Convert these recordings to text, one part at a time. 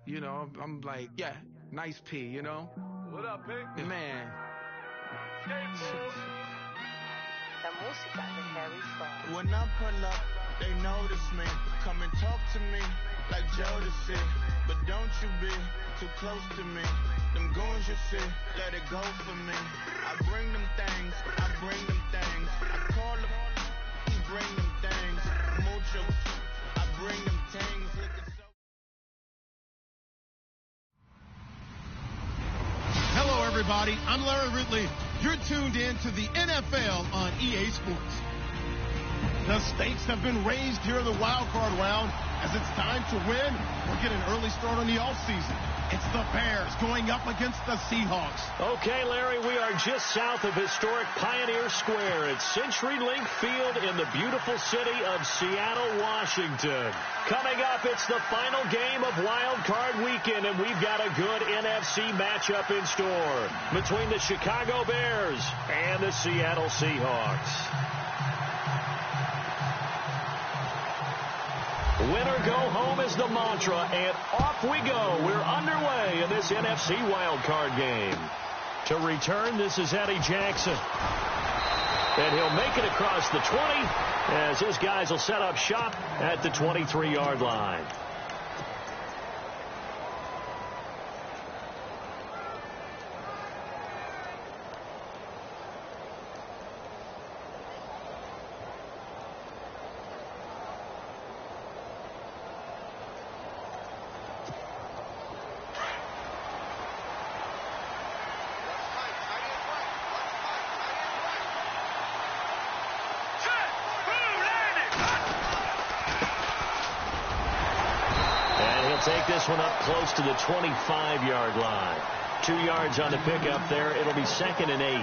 You know, I'm like, yeah, nice P, you know? What up, P? Man. La música de Harry Fraud. When I pull up, they notice me. Come and talk to me like Jodeci. But don't you be too close to me. Them goons you see, let it go for me. I bring them things, I bring them things. I call them, bring them things. Mucho, I bring them things. Hello, everybody. I'm Larry Ridley. You're tuned in to the NFL on EA Sports. The stakes have been raised here in the wild card round as it's time to win or get an early start on the offseason. It's the Bears going up against the Seahawks. Okay, Larry, we are just south of historic Pioneer Square at CenturyLink Field in the beautiful city of Seattle, Washington. Coming up, it's the final game of Wild Card Weekend, and we've got a good NFC matchup in store between the Chicago Bears and the Seattle Seahawks. Winner go home is the mantra, and off we go. We're underway in this NFC wildcard game. To return, this is Eddie Jackson. And he'll make it across the 20 as his guys will set up shop at the 23-yard line. Take this one up close to the 25-yard line. 2 yards on the pickup there. It'll be 2nd and 8.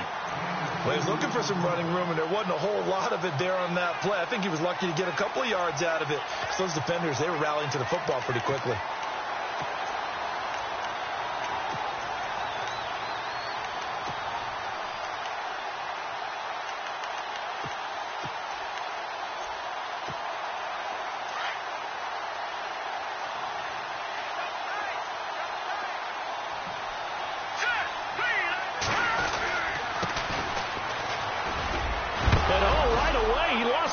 Well, he was looking for some running room, and there wasn't a whole lot of it there on that play. I think he was lucky to get a couple of yards out of it. So those defenders, they were rallying to the football pretty quickly.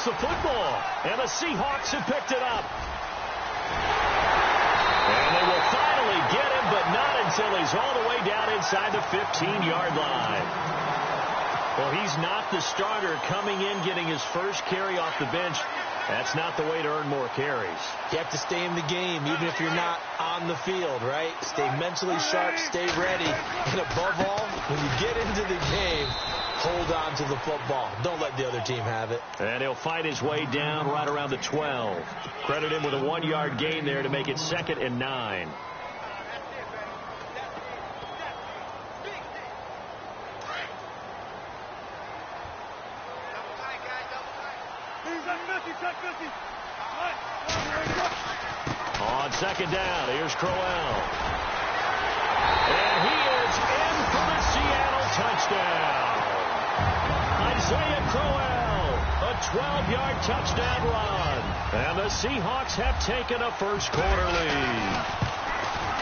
The football, and the Seahawks have picked it up. And they will finally get him, but not until he's all the way down inside the 15-yard line. Well, he's not the starter coming in, getting his first carry off the bench. That's not the way to earn more carries. You have to stay in the game, even if you're not on the field, right? Stay mentally sharp, stay ready, and above all, when you get into the game, hold on to the football. Don't let the other team have it. And he'll fight his way down right around the 12. Credit him with a 1-yard gain there to make it 2nd and 9. On 2nd down, here's Crowell. And he is in for the Seattle touchdown. Isaiah Crowell, a 12-yard touchdown run. And the Seahawks have taken a first-quarter lead.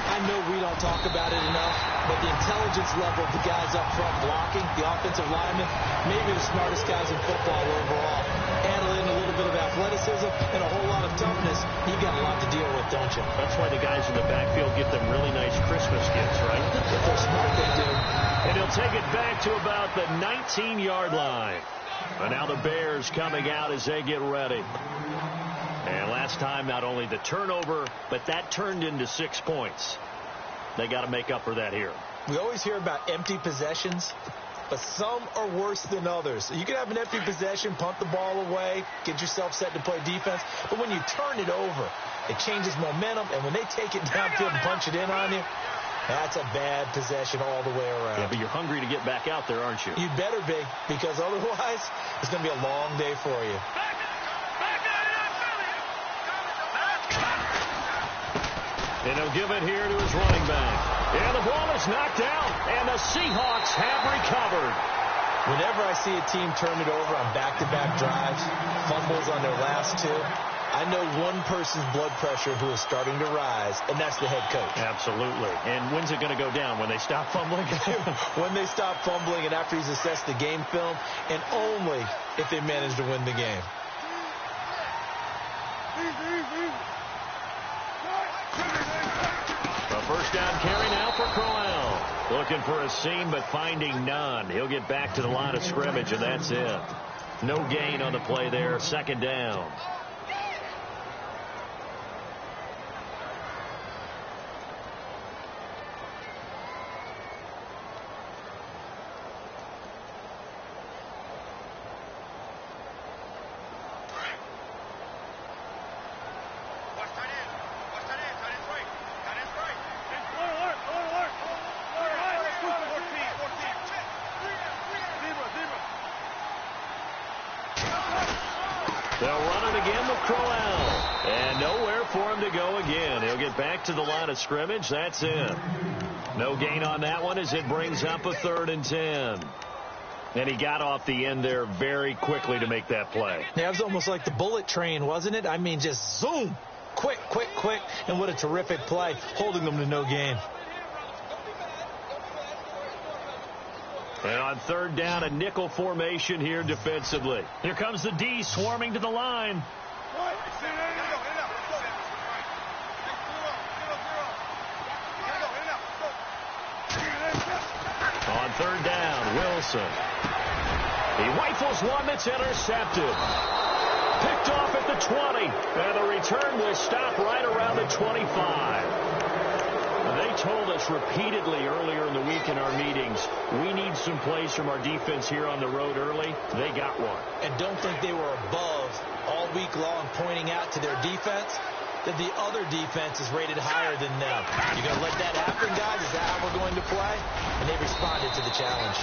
I know we don't talk about it enough, but the intelligence level of the guys up front blocking, the offensive linemen, maybe the smartest guys in football overall. Add in a little bit of athleticism and a whole lot of toughness, you got a lot to deal with, don't you? That's why the guys in the backfield get them really nice Christmas gifts, right? If they're smart, they do. And he'll take it back to about the 19-yard line. And now the Bears coming out as they get ready. And last time, not only the turnover, but that turned into 6 points. They got to make up for that here. We always hear about empty possessions, but some are worse than others. You can have an empty possession, punt the ball away, get yourself set to play defense, but when you turn it over, it changes momentum, and when they take it downfield and punch it in on you, that's a bad possession all the way around. Yeah, but you're hungry to get back out there, aren't you? You'd better be, because otherwise, it's going to be a long day for you. And he'll give it here to his running back. And the ball is knocked out, and the Seahawks have recovered. Whenever I see a team turn it over on back-to-back drives, fumbles on their last two, I know one person's blood pressure who is starting to rise, and that's the head coach. Absolutely. And when's it going to go down? When they stop fumbling? When they stop fumbling and after he's assessed the game film, and only if they manage to win the game. A first down carry now for Crowell. Looking for a seam, but finding none. He'll get back to the line of scrimmage, and that's it. No gain on the play there. Second down. They'll run it again with Crowell. And nowhere for him to go again. He'll get back to the line of scrimmage. That's it. No gain on that one as it brings up a 3rd and 10. And he got off the end there very quickly to make that play. Yeah, it was almost like the bullet train, wasn't it? I mean, just zoom. Quick, quick, quick. And what a terrific play, holding them to no gain. And on 3rd down, a nickel formation here defensively. Here comes the D swarming to the line. On 3rd down, Wilson. He rifles one that's intercepted. Picked off at the 20. And the return will stop right around the 25. They told us repeatedly earlier in the week in our meetings, we need some plays from our defense here on the road early. They got one. And don't think they were above all week long pointing out to their defense that the other defense is rated higher than them. You're going to let that happen, guys? Is that how we're going to play? And they responded to the challenge.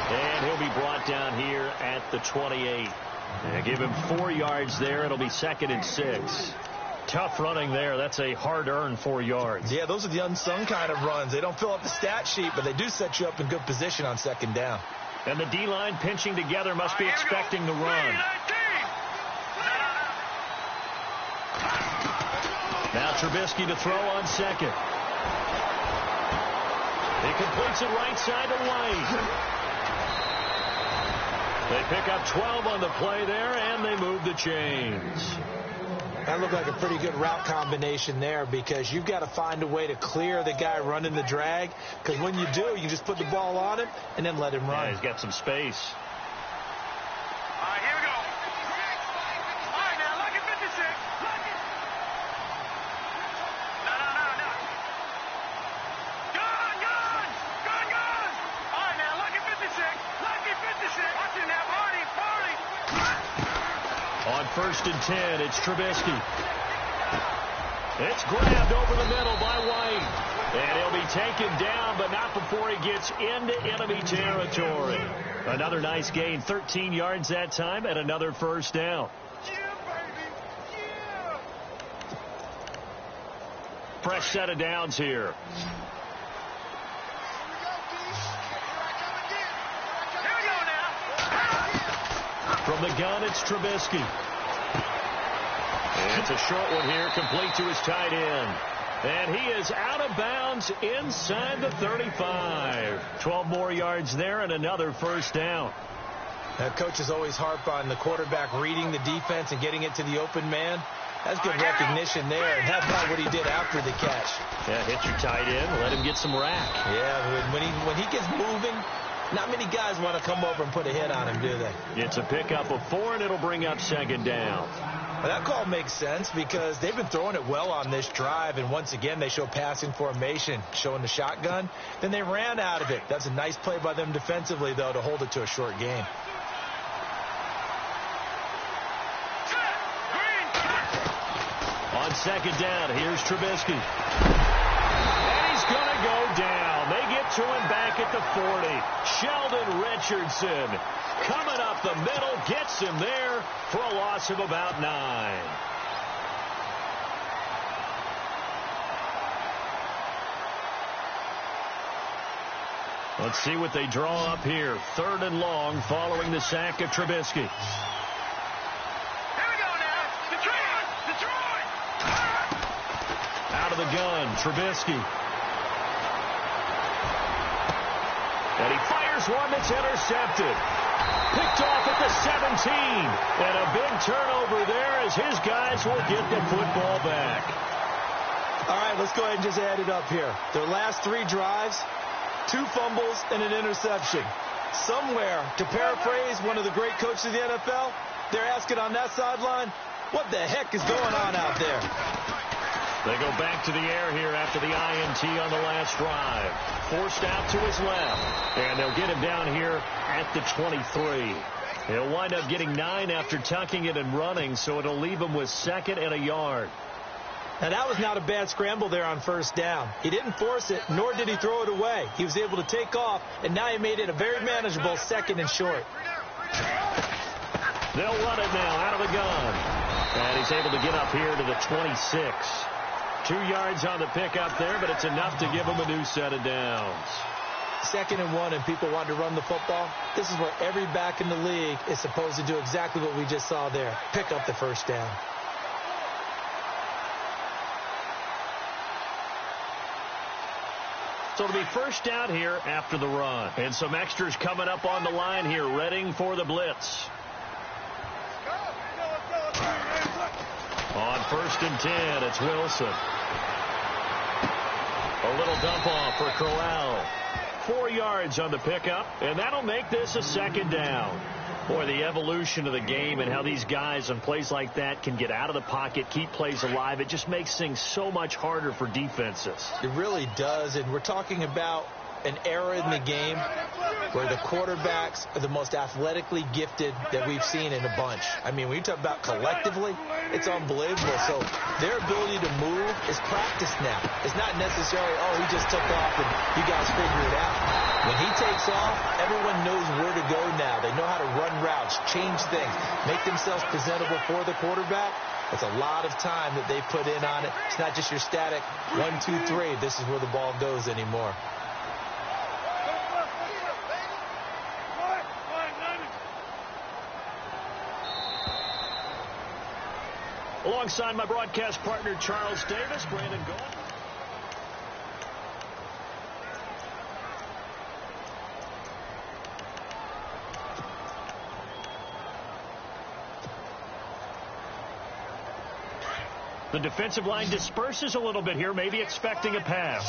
And he'll be brought down here at the 28. And give him 4 yards there. It'll be 2nd and 6. Tough running there. That's a hard-earned 4 yards. Yeah, those are the unsung kind of runs. They don't fill up the stat sheet, but they do set you up in good position on 2nd down. And the D-line pinching together must be expecting the run. Now Trubisky to throw on 2nd. He completes it right side to White. They pick up 12 on the play there, and they move the chains. That looked like a pretty good route combination there because you've got to find a way to clear the guy running the drag, because when you do, you can just put the ball on him and then let him run. Yeah, he's got some space. All right, here we go. All right, now, look at 56. No. Gun. All right, now, look at 56. Lucky 56. Watch it now, party. On 1st and 10, it's Trubisky. It's grabbed over the middle by White. And he'll be taken down, but not before he gets into enemy territory. Another nice gain, 13 yards that time, and another 1st down. Yeah, baby. Yeah. Fresh set of downs here. From the gun, it's Trubisky. And it's a short one here, complete to his tight end. And he is out of bounds inside the 35. 12 more yards there and another 1st down. Now, coaches always harp on the quarterback reading the defense and getting it to the open man. That's good recognition there, and that's not what he did after the catch. Yeah, hit your tight end, let him get some rack. Yeah, when he gets moving, not many guys want to come over and put a hit on him, do they? It's a pickup of 4, and it'll bring up 2nd down. Well, that call makes sense because they've been throwing it well on this drive, and once again, they show passing formation, showing the shotgun. Then they ran out of it. That's a nice play by them defensively, though, to hold it to a short gain. On 2nd down, here's Trubisky. And he's going to go down. They get to him back at the 40. Sheldon Richardson coming up the middle, gets him there for a loss of about 9. Let's see what they draw up here. 3rd and long following the sack of Trubisky. Here we go now. The tree. Out of the gun, Trubisky. And he fires one that's intercepted. Picked off at the 17. And a big turnover there as his guys will get the football back. All right, let's go ahead and just add it up here. Their last 3 drives, 2 fumbles and an interception. Somewhere, to paraphrase one of the great coaches of the NFL, they're asking on that sideline, what the heck is going on out there? They go back to the air here after the INT on the last drive. Forced out to his left. And they'll get him down here at the 23. He'll wind up getting 9 after tucking it and running, so it'll leave him with 2nd and a yard. Now, that was not a bad scramble there on first down. He didn't force it, nor did he throw it away. He was able to take off, and now he made it a very manageable 2nd and short. They'll run it now out of the gun. And he's able to get up here to the 26. 2 yards on the pickup there, but it's enough to give him a new set of downs. 2nd and 1, and people want to run the football. This is where every back in the league is supposed to do exactly what we just saw there. Pick up the first down. So it'll be first down here after the run. And some extras coming up on the line here, readying for the blitz. On 1st and 10, it's Wilson. A little dump off for Crowell. 4 yards on the pickup, and that'll make this a 2nd down. Boy, the evolution of the game and how these guys on plays like that can get out of the pocket, keep plays alive, it just makes things so much harder for defenses. It really does, and we're talking about an era in the game where the quarterbacks are the most athletically gifted that we've seen in a bunch. I mean, when you talk about collectively, it's unbelievable. So their ability to move is practiced now. It's not necessarily, oh, he just took off and you guys figure it out. When he takes off, everyone knows where to go now. They know how to run routes, change things, make themselves presentable for the quarterback. It's a lot of time that they put in on it. It's not just your static 1, 2, 3. This is where the ball goes anymore. Alongside my broadcast partner, Charles Davis, Brandon Gold. The defensive line disperses a little bit here, maybe expecting a pass.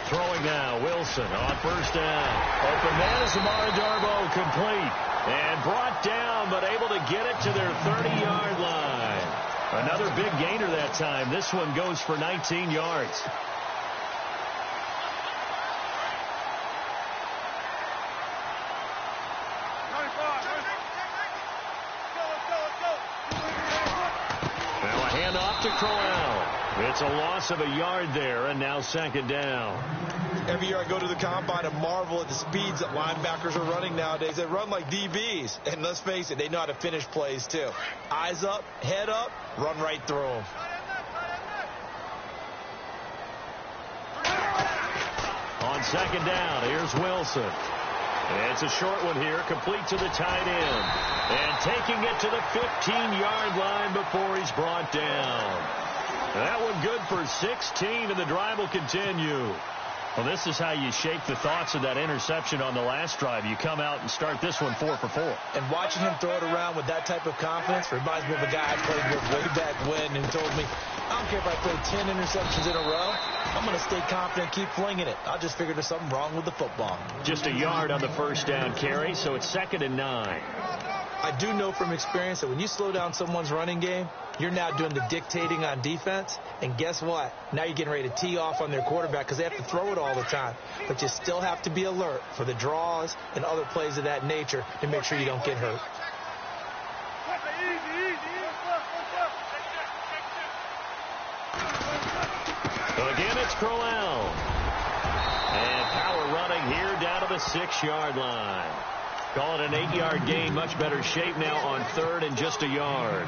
Throwing now, Wilson on first down. Open man is Amara Darbo, complete. And brought down, but able to get it to their 30-yard line. Another big gainer that time. This one goes for 19 yards. Now a handoff to Crowell. It's a loss of a yard there, and now 2nd down. Every year I go to the combine and marvel at the speeds that linebackers are running nowadays. They run like DBs. And let's face it, they know how to finish plays too. Eyes up, head up, run right through them. On 2nd down, here's Wilson. And it's a short one here, complete to the tight end. And taking it to the 15-yard line before he's brought down. That one good for 16, and the drive will continue. Well, this is how you shake the thoughts of that interception on the last drive. You come out and start this one 4 for 4. And watching him throw it around with that type of confidence reminds me of a guy I played with way back when and told me, I don't care if I throw 10 interceptions in a row. I'm going to stay confident, keep flinging it. I'll just figure there's something wrong with the football. Just a yard on the first down carry, so it's 2nd and 9. I do know from experience that when you slow down someone's running game, you're now doing the dictating on defense. And guess what? Now you're getting ready to tee off on their quarterback because they have to throw it all the time. But you still have to be alert for the draws and other plays of that nature to make sure you don't get hurt. So again, it's Crowell. And power running here down to the 6-yard line. Call it an 8-yard gain. Much better shape now on 3rd and just a yard.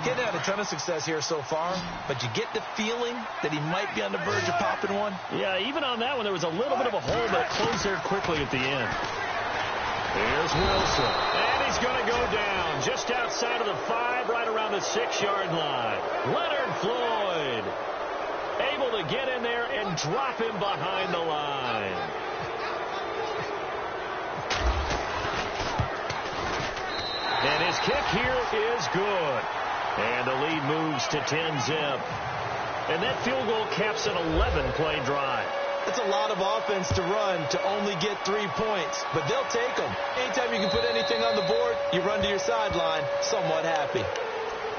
Getting had a ton of success here so far, but you get the feeling that he might be on the verge of popping one. Yeah, even on that one, there was a little bit of a hole, but it closed there quickly at the end. Here's Wilson, and he's going to go down just outside of the 5, right around the 6-yard line. Leonard Floyd able to get in there and drop him behind the line. And his kick here is good. And the lead moves to 10-zip. And that field goal caps an 11-play drive. That's a lot of offense to run to only get 3 points, but they'll take them. Anytime you can put anything on the board, you run to your sideline somewhat happy.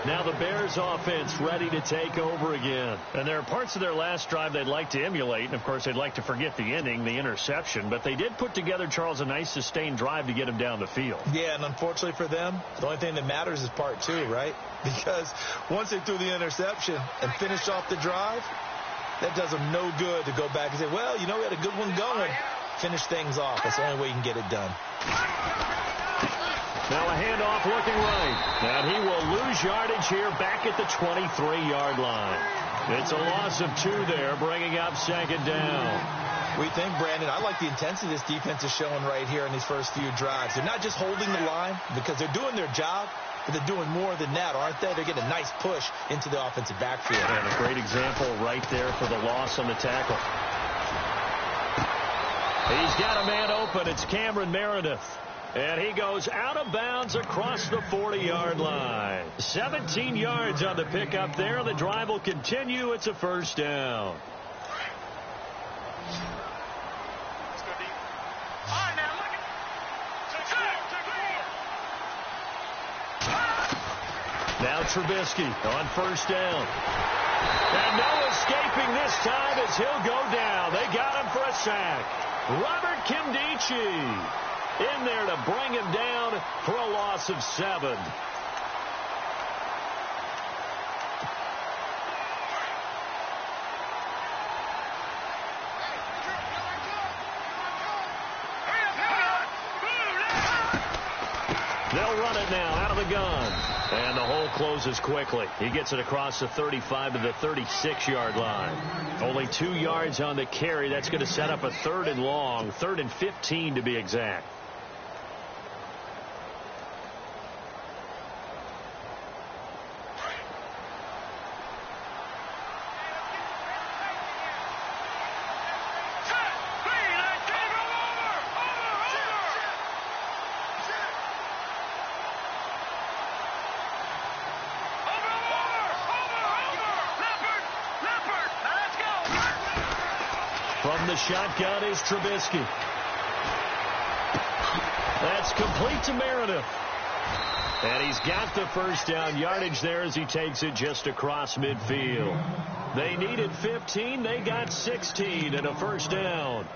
Now the Bears offense ready to take over again. And there are parts of their last drive they'd like to emulate. And, of course, they'd like to forget the ending, the interception. But they did put together, Charles, a nice sustained drive to get him down the field. Yeah, and unfortunately for them, the only thing that matters is part 2, right? Because once they threw the interception and finished off the drive, that does them no good to go back and say, well, you know, we had a good one going. Finish things off. That's the only way you can get it done. Now a handoff looking right. And he will lose yardage here back at the 23-yard line. It's a loss of 2 there, bringing up second down. We think, Brandon, I like the intensity this defense is showing right here in these first few drives. They're not just holding the line because they're doing their job, but they're doing more than that, aren't they? They're getting a nice push into the offensive backfield. And a great example right there for the loss on the tackle. He's got a man open. It's Cameron Meredith. And he goes out of bounds across the 40-yard line. 17 yards on the pickup there. The drive will continue. It's a first down. Now Trubisky on first down. And no escaping this time as he'll go down. They got him for a sack. Robert Kimdichie in there to bring him down for a loss of 7. They'll run it now out of the gun. And the hole closes quickly. He gets it across the 35 to the 36-yard line. Only 2 yards on the carry. That's going to set up a 3rd and long, 3rd and 15 to be exact. From the shotgun is Trubisky. That's complete to Meredith. And he's got the first down yardage there as he takes it just across midfield. They needed 15. They got 16 and a first down.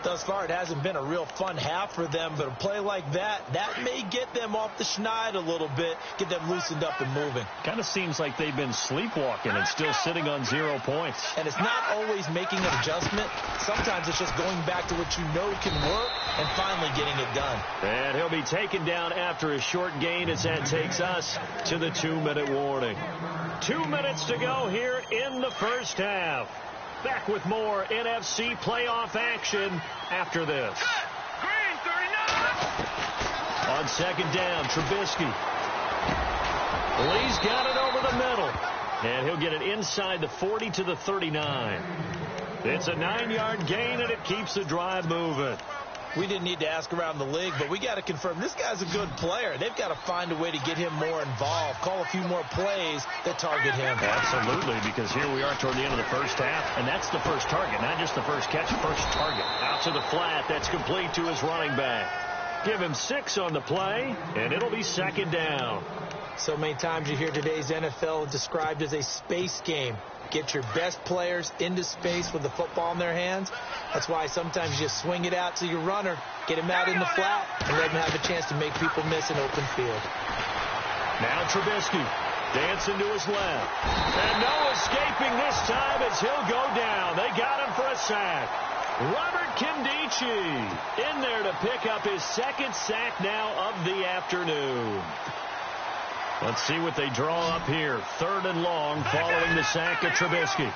Thus far, it hasn't been a real fun half for them, but a play like that may get them off the schneid a little bit, get them loosened up and moving. Kind of seems like they've been sleepwalking and still sitting on 0 points. And it's not always making an adjustment. Sometimes it's just going back to what you know can work and finally getting it done. And he'll be taken down after a short gain as that takes us to the 2-minute warning. 2 minutes to go here in the first half. Back with more NFC playoff action after this. Green 39. On second down, Trubisky. Lee's got it over the middle. And he'll get it inside the 40 to the 39. It's a 9-yard gain, and it keeps the drive moving. We didn't need to ask around the league, but we got to confirm this guy's a good player. They've got to find a way to get him more involved, call a few more plays that target him. Absolutely, because here we are toward the end of the first half, and that's the first target, not just the first catch, first target. Out to the flat, that's complete to his running back. Give him 6 on the play, and it'll be second down. So many times you hear today's NFL described as a space game. Get your best players into space with the football in their hands. That's why sometimes you just swing it out to your runner, get him out in the flat, and let him have a chance to make people miss an open field. Now Trubisky dancing to his left. And no escaping this time as he'll go down. They got him for a sack. Robert Kimdichie in there to pick up his 2nd sack now of the afternoon. Let's see what they draw up here. 3rd and long following the sack of Trubisky.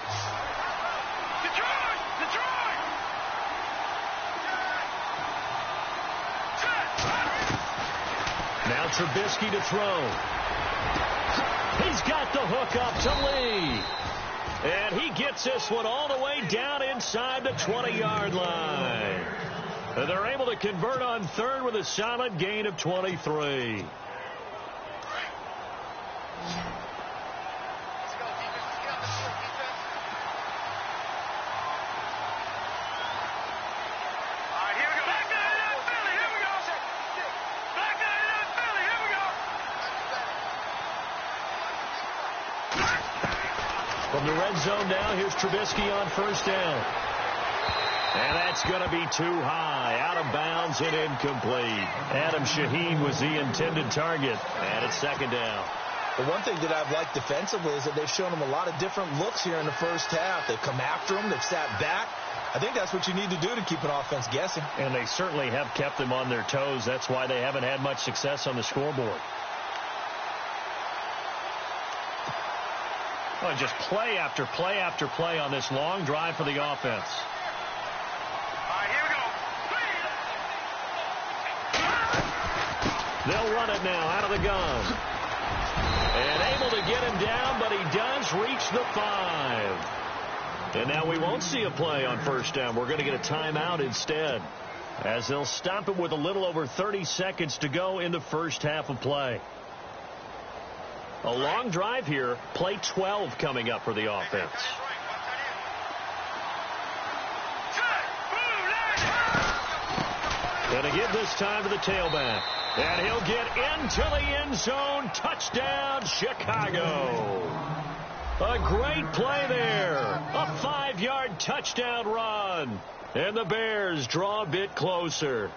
Now Trubisky to throw. He's got the hook up to Lee. And he gets this one all the way down inside the 20-yard line. And they're able to convert on 3rd with a solid gain of 23. From the red zone now, here's Trubisky on 1st down. And that's going to be too high. Out of bounds and incomplete. Adam Shaheen was the intended target. And it's 2nd down. The one thing that I've liked defensively is that they've shown him a lot of different looks here in the first half. They've come after him. They've sat back. I think that's what you need to do to keep an offense guessing. And they certainly have kept them on their toes. That's why they haven't had much success on the scoreboard. Well, just play after play after play on this long drive for the offense. All right, here we go. They'll run it now out of the gun. And able to get him down, but he does reach the 5. And now we won't see a play on 1st down. We're going to get a timeout instead, as they'll stop it with a little over 30 seconds to go in the first half of play. A long drive here. Play 12 coming up for the offense. Going to give this time to the tailback. And he'll get into the end zone. Touchdown, Chicago. A great play there. A 5-yard touchdown run. And the Bears draw a bit closer.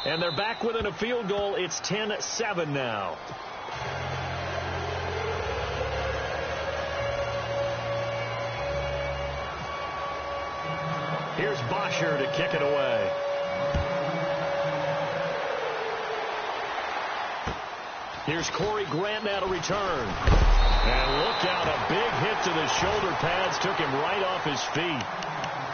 And they're back within a field goal. It's 10-7 now. Here's Bosher to kick it away. Here's Corey Grant now to return. And look out, a big hit to the shoulder pads took him right off his feet.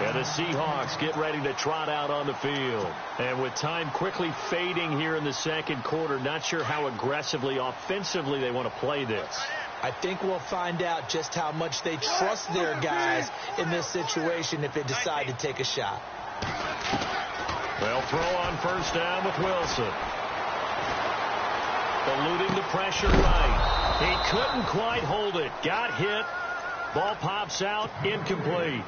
And the Seahawks get ready to trot out on the field. And with time quickly fading here in the 2nd quarter, not sure how aggressively, offensively they want to play this. I think we'll find out just how much they trust their guys in this situation if they decide to take a shot. They'll throw on 1st down with Wilson. Eluding the pressure right. He couldn't quite hold it. Got hit. Ball pops out. Incomplete.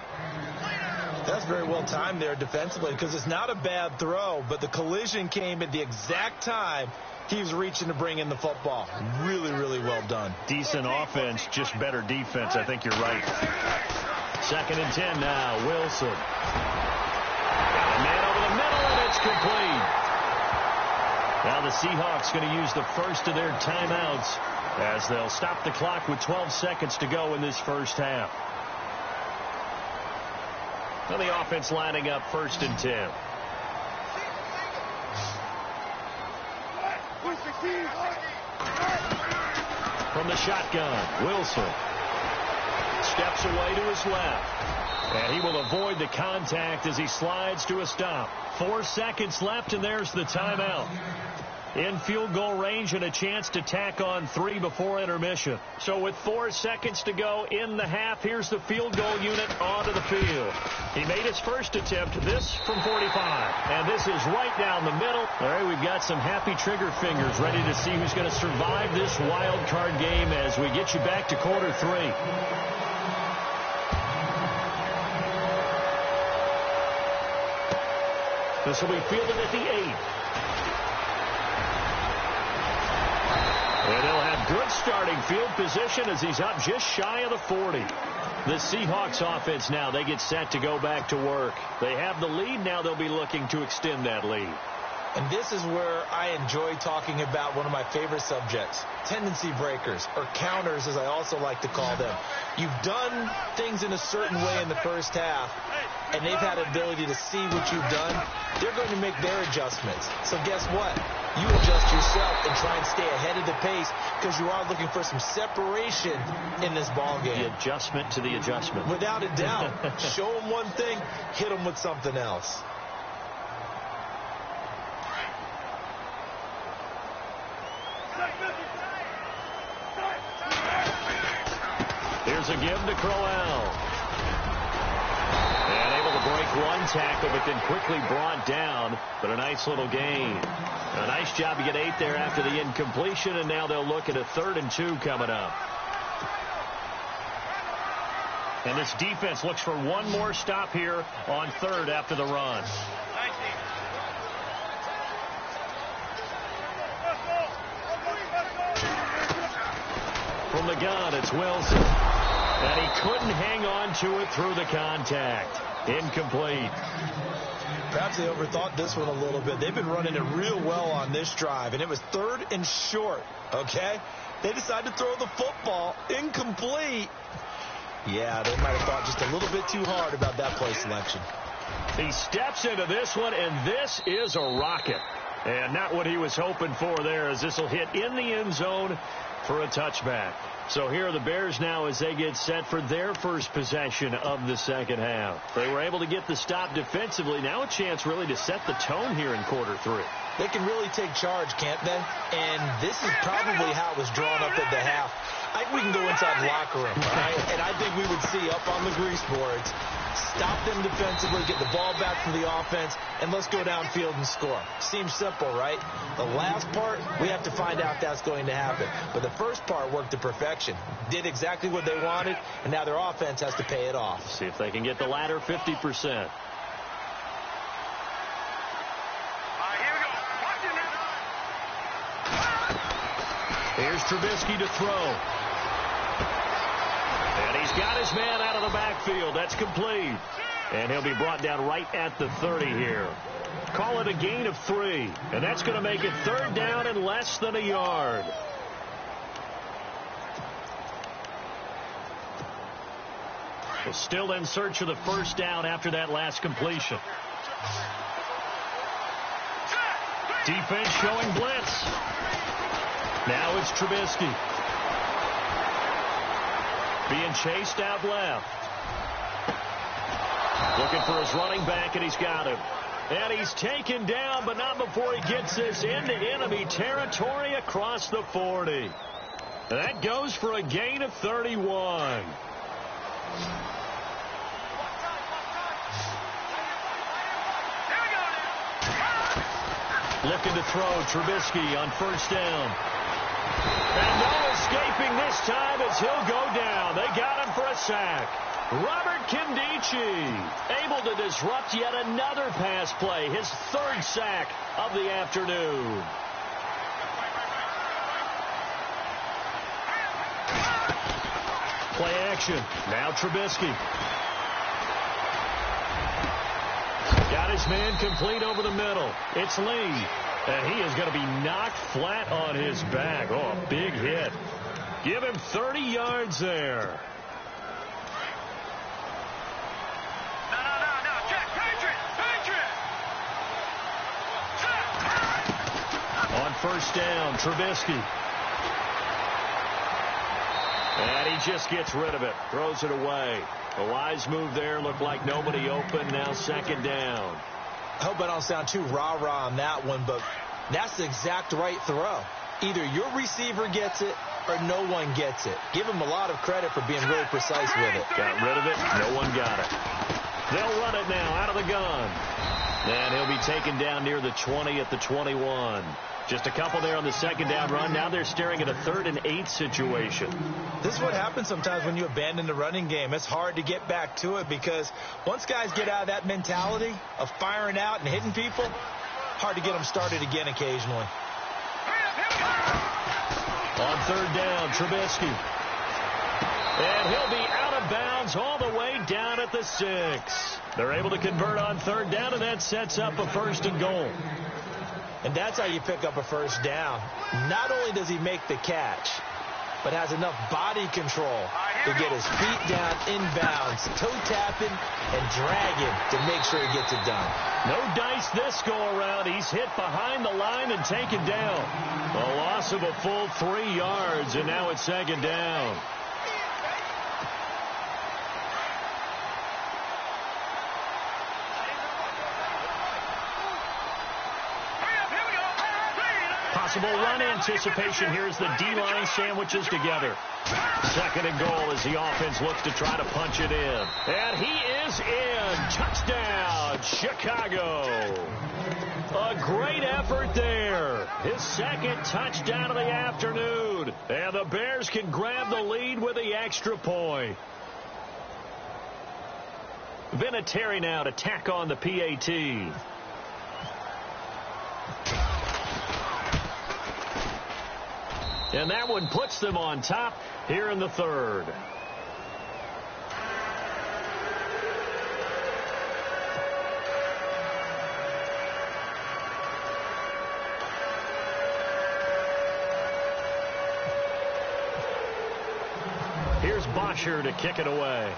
That's very well timed there defensively, because it's not a bad throw, but the collision came at the exact time he was reaching to bring in the football. Really, really well done. Decent offense, just better defense. I think you're right. 2nd and 10 now. Wilson. Got a man over the middle, and it's complete. Now the Seahawks going to use the first of their timeouts as they'll stop the clock with 12 seconds to go in this first half. Well, the offense lining up 1st and 10. From the shotgun, Wilson steps away to his left. And he will avoid the contact as he slides to a stop. 4 seconds left, and there's the timeout. In field goal range and a chance to tack on 3 before intermission. So with 4 seconds to go in the half, here's the field goal unit onto the field. He made his first attempt, this from 45. And this is right down the middle. All right, we've got some happy trigger fingers ready to see who's going to survive this wild card game as we get you back to quarter 3. This will be fielded at the 8. And they'll have good starting field position as he's up just shy of the 40. The Seahawks offense now, they get set to go back to work. They have the lead. Now they'll be looking to extend that lead. And this is where I enjoy talking about one of my favorite subjects, tendency breakers, or counters as I also like to call them. You've done things in a certain way in the first half, and they've had the ability to see what you've done. They're going to make their adjustments. So guess what? You adjust yourself and try and stay ahead of the pace because you are looking for some separation in this ball game. The adjustment to the adjustment. Without a doubt. Show them one thing, hit them with something else. Here's a give to Crowell. And able to break one tackle, but then quickly brought down. But a nice little gain. A nice job to get 8 there after the incompletion, and now they'll look at a 3rd and 2 coming up. And this defense looks for one more stop here on 3rd after the run. From the gun, it's Wilson. And he couldn't hang on to it through the contact. Incomplete. Perhaps they overthought this one a little bit. They've been running it real well on this drive, and it was 3rd and short, okay? They decided to throw the football. Incomplete. Yeah, they might have thought just a little bit too hard about that play selection. He steps into this one, and this is a rocket. And not what he was hoping for there, as this will hit in the end zone for a touchback. So here are the Bears now as they get set for their first possession of the second half. They were able to get the stop defensively. Now a chance really to set the tone here in quarter 3. They can really take charge, can't they? And this is probably how it was drawn up at the half. I think we can go inside the locker room, right? And I think we would see up on the grease boards, stop them defensively, get the ball back from the offense, and let's go downfield and score. Seems simple, right? The last part, we have to find out if that's going to happen. But the first part worked to perfection. Did exactly what they wanted, and now their offense has to pay it off. See if they can get the latter 50%. Here's Trubisky to throw. And he's got his man out of the backfield. That's complete. And he'll be brought down right at the 30 here. Call it a gain of 3. And that's going to make it 3rd down and less than a yard. Well, still in search of the first down after that last completion. Defense showing blitz. Now it's Trubisky. Being chased out left. Looking for his running back, and he's got him. And he's taken down, but not before he gets this into enemy territory across the 40. That goes for a gain of 31. Looking to throw, Trubisky on first down. And no escaping this time as he'll go down. They got him for a sack. Robert Kimdichie able to disrupt yet another pass play. His 3rd sack of the afternoon. Play action. Now Trubisky. Got his man complete over the middle. It's Lee. And he is going to be knocked flat on his back. Oh, a big hit. Give him 30 yards there. On first down, Trubisky. And he just gets rid of it. Throws it away. A wise move there. Looked like nobody open. Now 2nd down. I hope I don't sound too rah-rah on that one, but that's the exact right throw. Either your receiver gets it or no one gets it. Give him a lot of credit for being really precise with it. Got rid of it. No one got it. They'll run it now out of the gun. And he'll be taken down near the 20 at the 21. Just a couple there on the 2nd down run. Now they're staring at a 3rd and 8 situation. This is what happens sometimes when you abandon the running game. It's hard to get back to it because once guys get out of that mentality of firing out and hitting people, hard to get them started again occasionally. On 3rd down, Trubisky. And he'll be out of bounds all the way down at the 6. They're able to convert on 3rd down, and that sets up a 1st and goal. And that's how you pick up a first down. Not only does he make the catch, but has enough body control to get his feet down inbounds, toe tapping and dragging to make sure he gets it done. No dice this go around. He's hit behind the line and taken down. A loss of a full 3 yards, and now it's second down. Possible run anticipation here as the D-line sandwiches together. Second and goal as the offense looks to try to punch it in. And he is in. Touchdown, Chicago. A great effort there. His second touchdown of the afternoon. And the Bears can grab the lead with the extra point. Vinatieri now to tack on the PAT. And that one puts them on top here in the third. Here's Bosher to kick it away.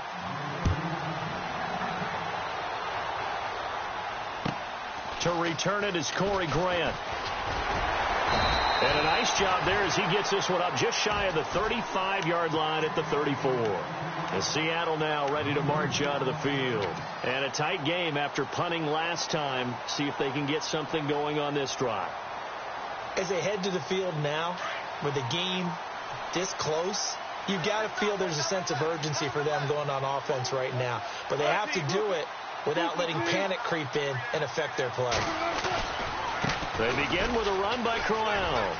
To return it is Corey Grant. And a nice job there as he gets this one up just shy of the 35-yard line at the 34. And Seattle now ready to march out of the field. And a tight game after punting last time. See if they can get something going on this drive. As they head to the field now, with the game this close, you've got to feel there's a sense of urgency for them going on offense right now. But they have to do it without letting panic creep in and affect their play. They begin with a run by Crowell.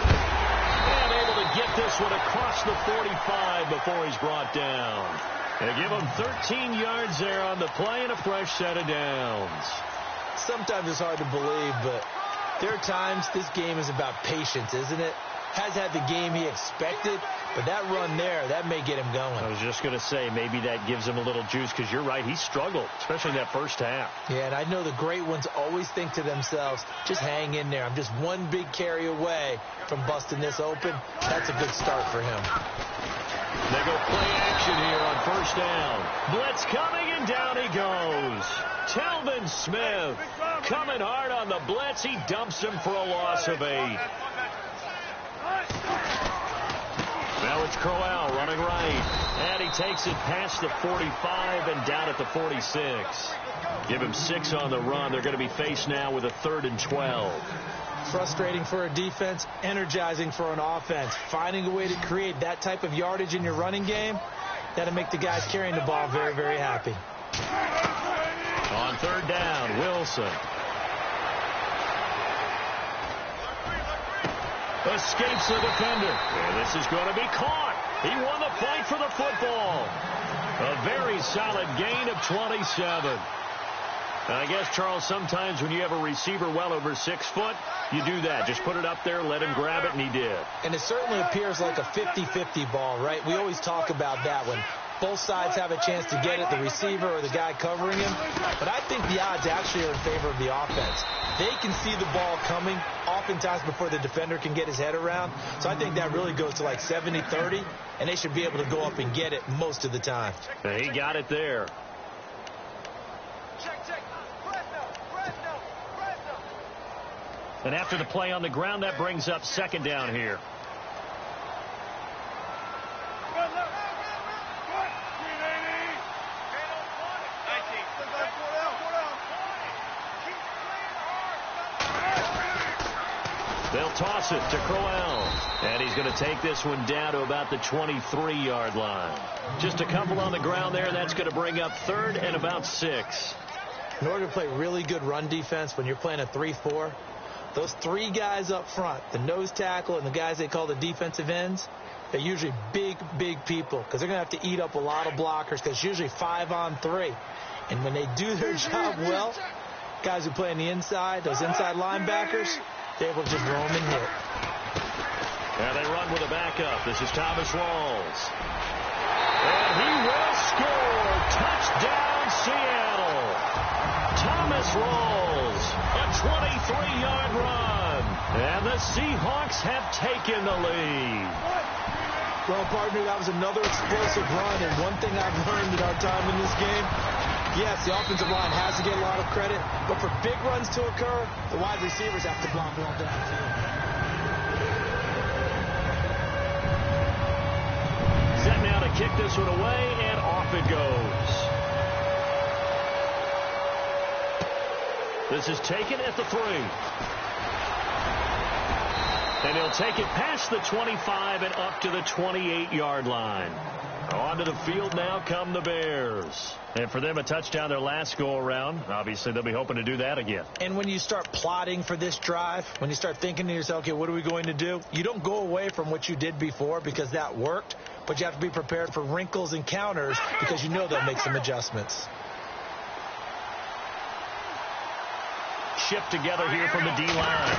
And able to get this one across the 45 before he's brought down. They give him 13 yards there on the play and a fresh set of downs. Sometimes it's hard to believe, but there are times this game is about patience, isn't it? Has had the game he expected, but that run there, that may get him going. I was just going to say, maybe that gives him a little juice, because you're right, he struggled, especially in that first half. Yeah, and I know the great ones always think to themselves, just hang in there. I'm just one big carry away from busting this open. That's a good start for him. They go play action here on first down. Blitz coming, and down he goes. Telvin Smith coming hard on the blitz. He dumps him for a loss of 8. Now it's Crowell running right. And he takes it past the 45 and down at the 46. Give him 6 on the run. They're going to be faced now with a 3rd and 12. Frustrating for a defense, energizing for an offense. Finding a way to create that type of yardage in your running game, that'll make the guys carrying the ball very, very happy. On 3rd down, Wilson. Escapes the defender. And this is going to be caught. He won the fight for the football. A very solid gain of 27. And I guess, Charles, sometimes when you have a receiver well over 6 foot, you do that. Just put it up there, let him grab it, and he did. And it certainly appears like a 50-50 ball, right? We always talk about that when both sides have a chance to get it, the receiver or the guy covering him. But I think the odds actually are in favor of the offense. They can see the ball coming oftentimes before the defender can get his head around. So I think that really goes to like 70-30, and they should be able to go up and get it most of the time. And he got it there. And after the play on the ground, that brings up 2nd down here. They'll toss it to Crowell. And he's going to take this one down to about the 23-yard line. Just a couple on the ground there. That's going to bring up 3rd and about 6. In order to play really good run defense when you're playing a 3-4, those 3 guys up front, the nose tackle and the guys they call the defensive ends, they're usually big, big people because they're going to have to eat up a lot of blockers because it's usually 5-on-3. And when they do their job well, guys who play on the inside, those inside linebackers, they're able to just roam and hit. And they run with a backup. This is Thomas Rawls. And he will score. Touchdown, Seattle. Thomas rolls. A 23-yard run. And the Seahawks have taken the lead. Well, partner, that was another explosive run. And one thing I've learned in our time in this game, yes, the offensive line has to get a lot of credit. But for big runs to occur, the wide receivers have to block well downfield. Set now to kick this one away, and off it goes. This is taken at the 3. And he'll take it past the 25 and up to the 28-yard line. Onto the field now come the Bears. And for them, a touchdown their last go-around. Obviously, they'll be hoping to do that again. And when you start plotting for this drive, when you start thinking to yourself, okay, what are we going to do? You don't go away from what you did before because that worked, but you have to be prepared for wrinkles and counters because you know they'll make some adjustments. Shift together here from the D-line.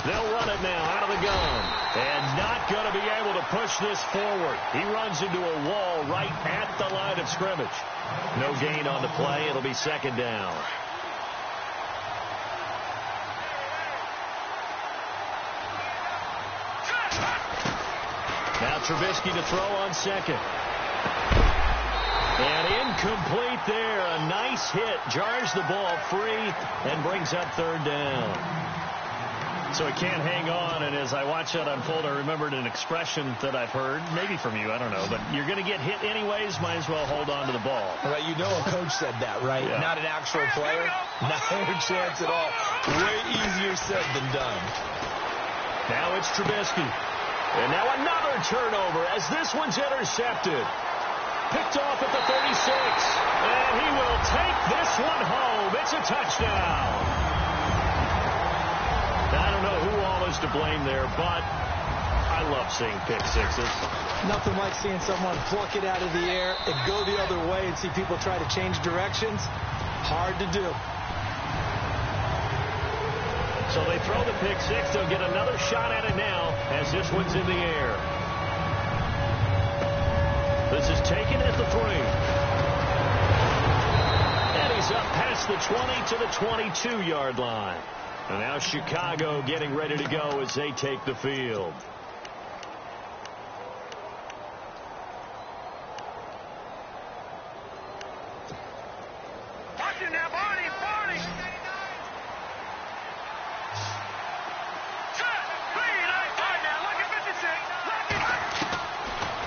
They'll run it now out of the gun. And not going to be able to push this forward. He runs into a wall right at the line of scrimmage. No gain on the play. It'll be second down. Now Trubisky to throw on second. And incomplete there. A nice hit. Jars the ball free and brings up third down. So he can't hang on, and as I watch that unfold, I remembered an expression that I've heard, maybe from you, I don't know, but you're going to get hit anyways, might as well hold on to the ball. Right, you know a coach said that, right? Yeah. Not an actual player. Not a chance at all. Way easier said than done. Now it's Trubisky. And now another turnover as this one's intercepted. Picked off at the 36. And he will take this one home. It's a touchdown. I don't know who all is to blame there, but I love seeing pick sixes. Nothing like seeing someone pluck it out of the air and go the other way and see people try to change directions. Hard to do. So they throw the pick six. They'll get another shot at it now as this one's in the air. This is taken at the 3. And he's up past the 20 to the 22-yard line. And now Chicago getting ready to go as they take the field. Watching now, Barney.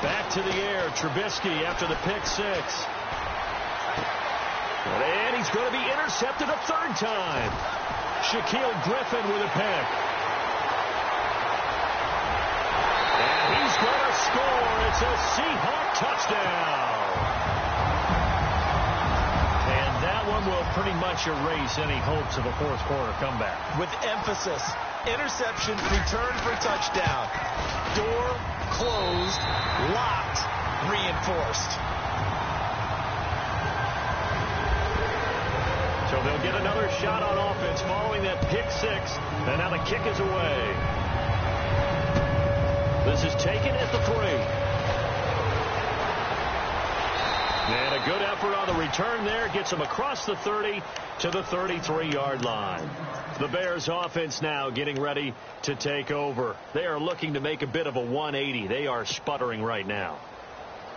Back to the air, Trubisky after the pick six. And he's going to be intercepted a third time. Shaquille Griffin with a pick. And he's going to score. It's a Seahawk touchdown. And that one will pretty much erase any hopes of a fourth quarter comeback. With emphasis. Interception, return for touchdown. Door closed, locked, reinforced. So they'll get another shot on offense following that pick six. And now the kick is away. This is taken at the 3. And a good effort on the return there. Gets them across the 30 to the 33-yard line. The Bears offense now getting ready to take over. They are looking to make a bit of a 180. They are sputtering right now.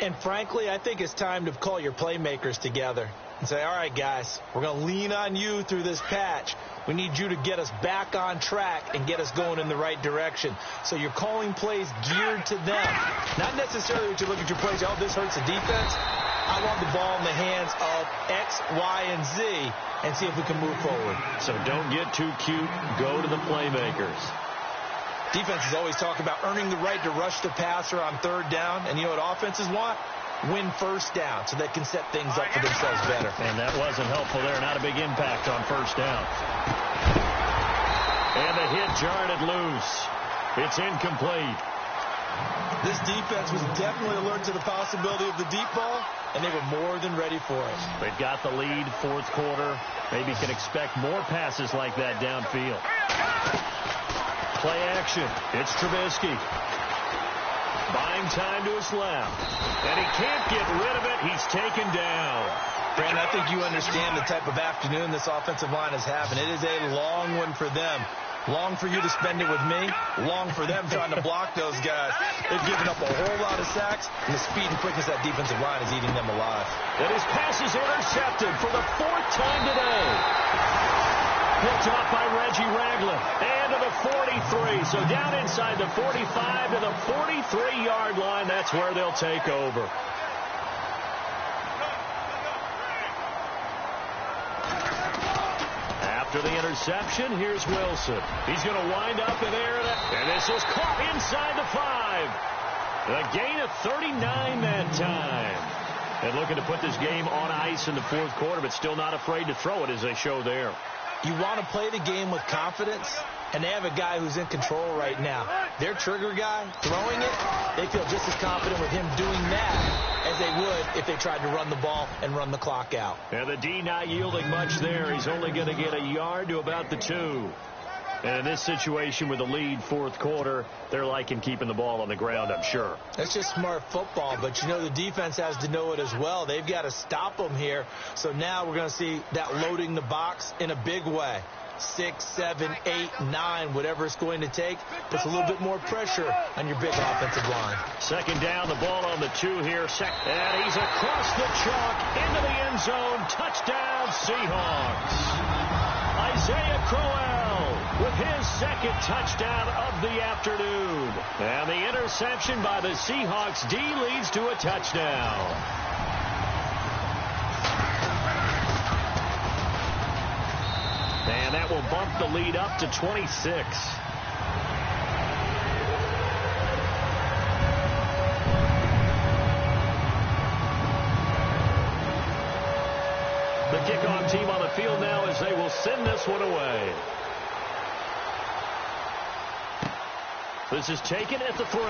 And frankly, I think it's time to call your playmakers together and say, all right, guys, we're going to lean on you through this patch. We need you to get us back on track and get us going in the right direction. So you're calling plays geared to them. Not necessarily what you look at your plays, oh, this hurts the defense. I want the ball in the hands of X, Y, and Z and see if we can move forward. So don't get too cute. Go to the playmakers. Defenses always talk about earning the right to rush the passer on third down. And you know what offenses want? Win first down so they can set things up for themselves better. And that wasn't helpful there. Not a big impact on first down. And the hit jarred it loose. It's incomplete. This defense was definitely alert to the possibility of the deep ball, and they were more than ready for it. They've got the lead, fourth quarter. Maybe can expect more passes like that downfield. Play action. It's Trubisky. Buying Playing time to his left. And he can't get rid of it. He's taken down. Brandon, I think you understand the type of afternoon this offensive line is having. It is a long one for them. Long for you to spend it with me. Long for them trying to block those guys. They've given up a whole lot of sacks, and the speed and quickness of that defensive line is eating them alive. And his pass is intercepted for the 4th time today. Picked off by Reggie Ragland. And to the 43. So down inside the 45 to the 43-yard line. That's where they'll take over. After the interception, here's Wilson. He's going to wind up in there, and this is caught inside the 5. A gain of 39 that time. And looking to put this game on ice in the 4th quarter, but still not afraid to throw it as they show there. You want to play the game with confidence, and they have a guy who's in control right now. Their trigger guy, throwing it, they feel just as confident with him doing that as they would if they tried to run the ball and run the clock out. And the D not yielding much there. He's only going to get a yard to about the 2. And in this situation with the lead 4th quarter, they're liking keeping the ball on the ground, I'm sure. That's just smart football, but you know the defense has to know it as well. They've got to stop them here. So now we're going to see that loading the box in a big way. 6, 7, 8, 9, whatever it's going to take, puts a little bit more pressure on your big offensive line. 2nd down, the ball on the 2 here. And he's across the chalk into the end zone. Touchdown, Seahawks. Isaiah Crowell with his 2nd touchdown of the afternoon. And the interception by the Seahawks D leads to a touchdown. And that will bump the lead up to 26. The kickoff team on the field now as they will send this one away. This is taken at the 3.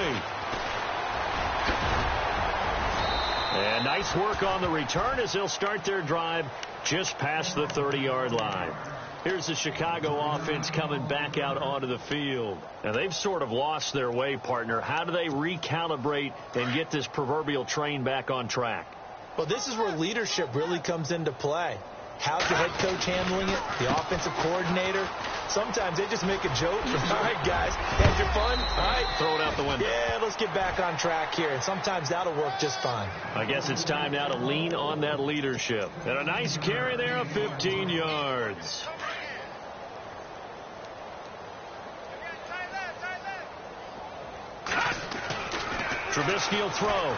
And nice work on the return as they'll start their drive just past the 30-yard line. Here's the Chicago offense coming back out onto the field. Now, they've sort of lost their way, partner. How do they recalibrate and get this proverbial train back on track? Well, this is where leadership really comes into play. How's the head coach handling it? The offensive coordinator? Sometimes they just make a joke. All right, guys, had your fun? All right. Throw it out the window. Yeah, let's get back on track here. And sometimes that'll work just fine. I guess it's time now to lean on that leadership. And a nice carry there of 15 yards. Trubisky will throw.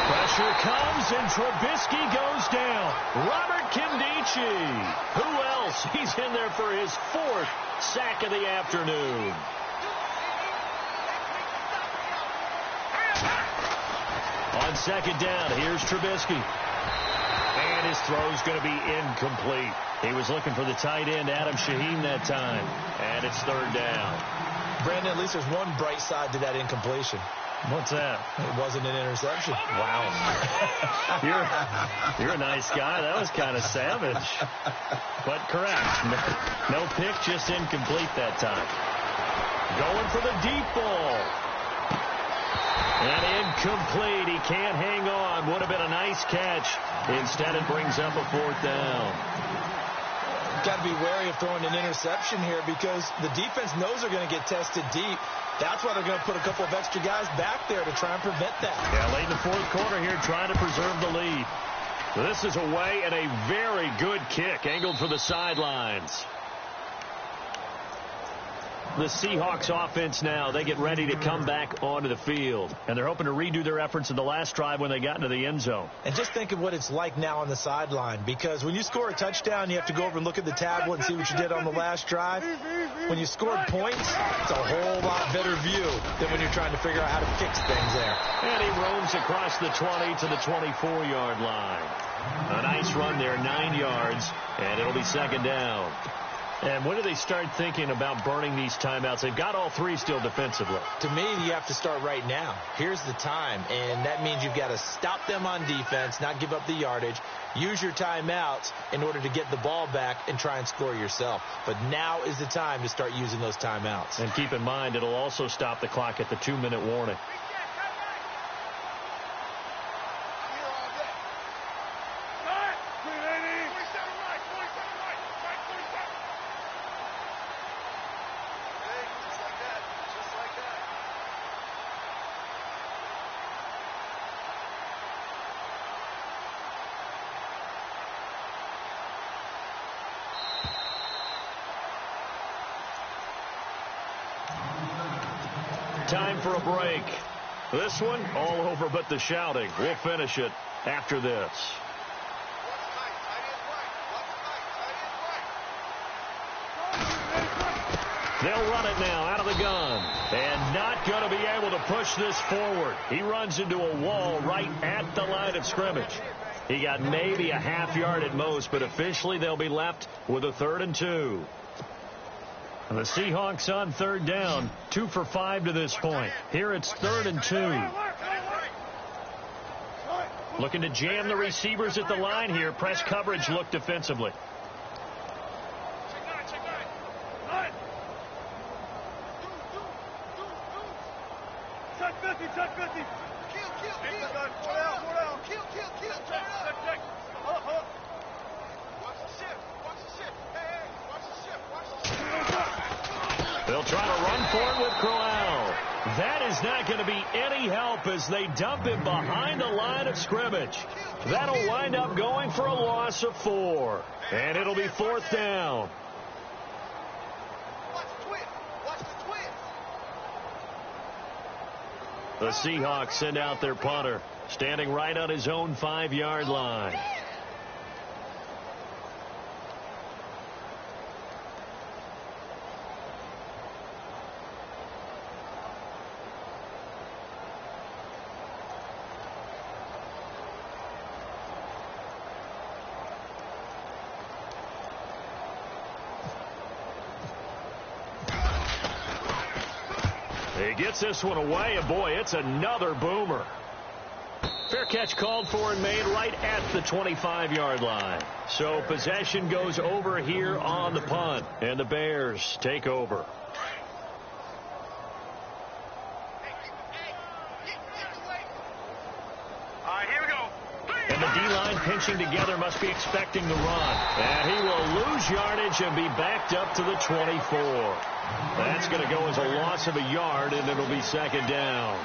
Pressure comes, and Trubisky goes down. Robert Kimdichie. Who else? He's in there for his 4th sack of the afternoon. On 2nd down, here's Trubisky. And his throw's going to be incomplete. He was looking for the tight end, Adam Shaheen, that time. And it's 3rd down. Brandon, at least there's one bright side to that incompletion. What's that? It wasn't an interception. Wow. You're a nice guy. That was kind of savage. But correct. No pick, just incomplete that time. Going for the deep ball. And incomplete. He can't hang on. Would have been a nice catch. Instead, it brings up a 4th down. Got to be wary of throwing an interception here because the defense knows they're going to get tested deep. That's why they're going to put a couple of extra guys back there to try and prevent that. Yeah, late in the 4th quarter here trying to preserve the lead. This is away and a very good kick angled for the sidelines. The Seahawks offense now, they get ready to come back onto the field. And they're hoping to redo their efforts in the last drive when they got into the end zone. And just think of what it's like now on the sideline. Because when you score a touchdown, you have to go over and look at the tablet and see what you did on the last drive. When you scored points, it's a whole lot better view than when you're trying to figure out how to fix things there. And he roams across the 20 to the 24-yard line. A nice run there, 9 yards, and it'll be 2nd down. And when do they start thinking about burning these timeouts? They've got all three still defensively. To me, you have to start right now. Here's the time, and that means you've got to stop them on defense, not give up the yardage, use your timeouts in order to get the ball back and try and score yourself. But now is the time to start using those timeouts. And keep in mind, it'll also stop the clock at the 2-minute warning. Time for a break. This one, all over but the shouting. We'll finish it after this. They'll run it now out of the gun. And not going to be able to push this forward. He runs into a wall right at the line of scrimmage. He got maybe a half yard at most, but officially they'll be left with a 3rd and 2. And the Seahawks on 3rd down, 2 for 5 to this point. Here it's 3rd and 2. Looking to jam the receivers at the line here. Press coverage look defensively. They'll try to run for it with Corral. That is not going to be any help as they dump him behind the line of scrimmage. That'll wind up going for a loss of 4. And it'll be 4th down. The Seahawks send out their punter, standing right on his own 5-yard line. He gets this one away, and boy, it's another boomer. Fair catch called for and made right at the 25-yard line. So possession goes over here on the punt, and the Bears take over. And the D-line pinching together must be expecting the run. And he will lose yardage and be backed up to the 24. That's going to go as a loss of a yard, and it'll be 2nd down.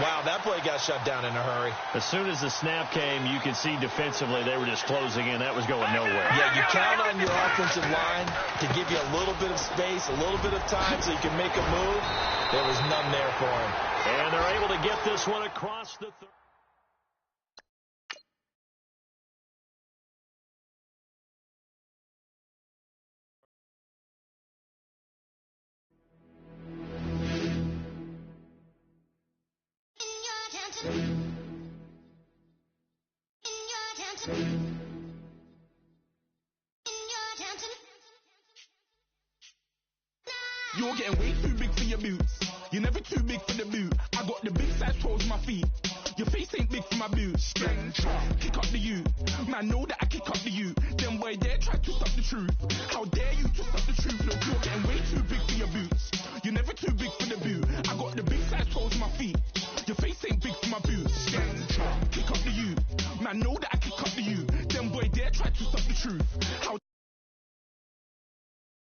Wow, that play got shut down in a hurry. As soon as the snap came, you could see defensively they were just closing in. That was going nowhere. Yeah, you count on your offensive line to give you a little bit of space, a little bit of time so you can make a move. There was none there for him. And they're able to get this one across the 30. You're getting way too big for your boots. You're never too big for the boot. I got the big size toes on my feet. Your face ain't big for my boots. Kick up the U. Man, know that I kick up the U. Them boy there try to stop the truth. How dare you to stop the truth? Look, you're getting way too big for your boots. You're never too big for the boot. I got the big size toes on my feet. Your face ain't big for my boots. Kick up the U. Man, know that I kick up the U. Them boy there try to stop the truth. How